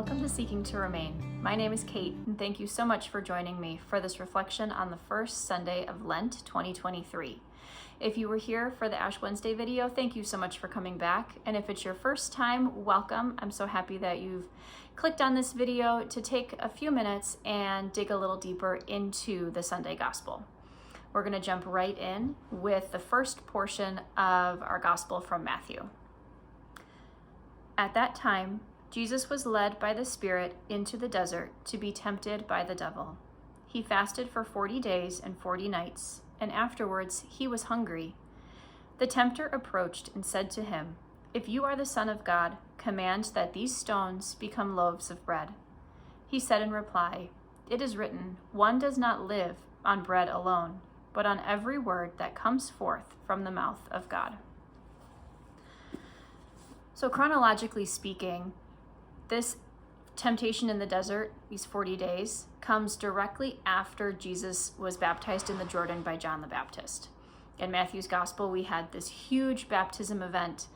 welcome to Seeking to Remain. My name is Kate, and thank you so much for joining me for this reflection on the First Sunday of Lent 2023. If you were here for the Ash Wednesday video, thank you so much for coming back. And if it's your first time, welcome. I'm so happy that you've clicked on this video to take a few minutes and dig a little deeper into the Sunday Gospel. We're going to jump right in with the first portion of our Gospel from Matthew. At that time, Jesus was led by the Spirit into the desert to be tempted by the devil. He fasted for 40 days and 40 nights, and afterwards he was hungry. The tempter approached and said to him, "If you are the Son of God, command that these stones become loaves of bread." He said in reply, "It is written, one does not live on bread alone, but on every word that comes forth from the mouth of God." So chronologically speaking, this temptation in the desert, these 40 days, comes directly after Jesus was baptized in the Jordan by John the Baptist. In Matthew's Gospel, we had this huge baptism event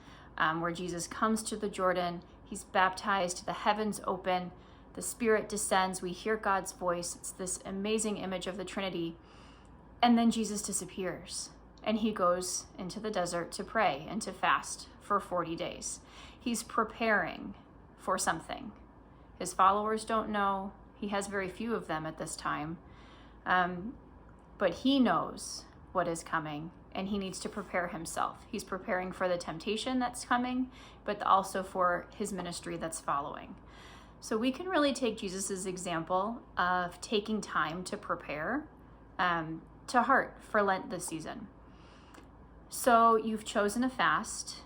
where Jesus comes to the Jordan, he's baptized, the heavens open, the Spirit descends, we hear God's voice. It's this amazing image of the Trinity. And then Jesus disappears, and he goes into the desert to pray and to fast for 40 days. He's preparing for something. His followers don't know. He has very few of them at this time. But he knows what is coming, and he needs to prepare himself. He's preparing for the temptation that's coming, but also for his ministry that's following. So we can really take Jesus's example of taking time to prepare to heart for Lent this season. So you've chosen a fast,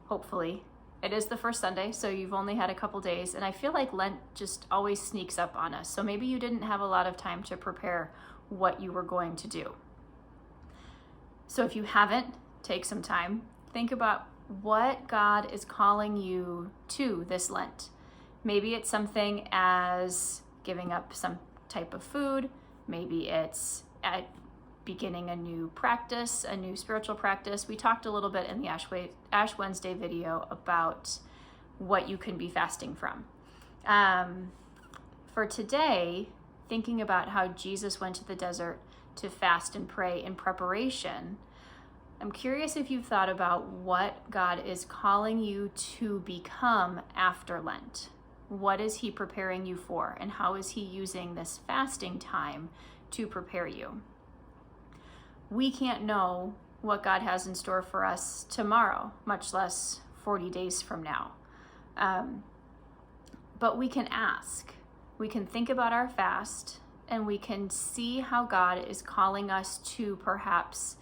hopefully. It is the first Sunday, so you've only had a couple days, and I feel like Lent just always sneaks up on us. So maybe you didn't have a lot of time to prepare what you were going to do. So if you haven't, take some time. Think about what God is calling you to this Lent. Maybe it's something as giving up some type of food. Maybe it's at beginning a new practice, a new spiritual practice. We talked a little bit in the Ash Wednesday video about what you can be fasting from. For today, thinking about how Jesus went to the desert to fast and pray in preparation, I'm curious if you've thought about what God is calling you to become after Lent. What is he preparing you for, and how is he using this fasting time to prepare you? We can't know what God has in store for us tomorrow, much less 40 days from now. But we can ask. We can think about our fast, and we can see how God is calling us to perhaps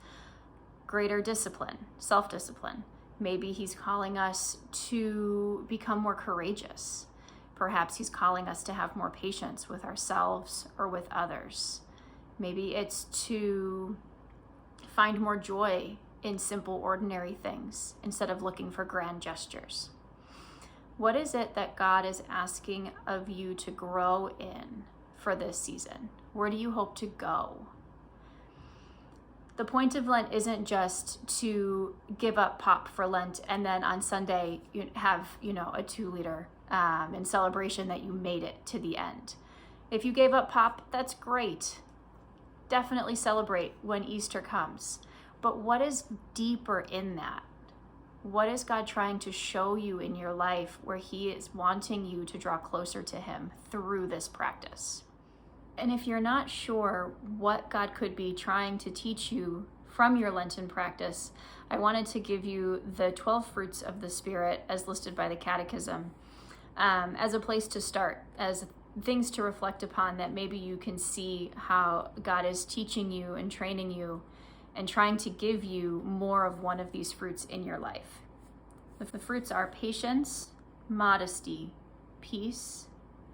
greater discipline, self-discipline. Maybe he's calling us to become more courageous. Perhaps he's calling us to have more patience with ourselves or with others. Maybe it's to find more joy in simple, ordinary things instead of looking for grand gestures. What is it that God is asking of you to grow in for this season? Where do you hope to go? The point of Lent isn't just to give up pop for Lent and then on Sunday you have, a 2-liter in celebration that you made it to the end. If you gave up pop, that's great. Definitely celebrate when Easter comes. But what is deeper in that? What is God trying to show you in your life where he is wanting you to draw closer to him through this practice? And if you're not sure what God could be trying to teach you from your Lenten practice, I wanted to give you the 12 fruits of the Spirit as listed by the Catechism as a place to start, as things to reflect upon that maybe you can see how God is teaching you and training you and trying to give you more of one of these fruits in your life. The fruits are patience, modesty, peace,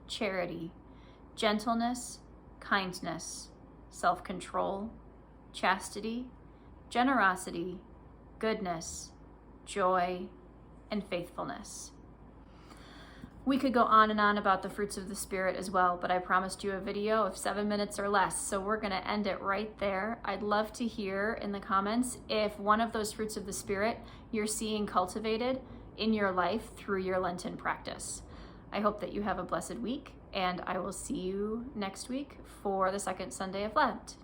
charity, gentleness, kindness, self-control, chastity, generosity, goodness, joy, and faithfulness. We could go on and on about the fruits of the Spirit as well, but I promised you a video of 7 minutes or less, so we're going to end it right there. I'd love to hear in the comments if one of those fruits of the Spirit you're seeing cultivated in your life through your Lenten practice. I hope that you have a blessed week, and I will see you next week for the second Sunday of Lent.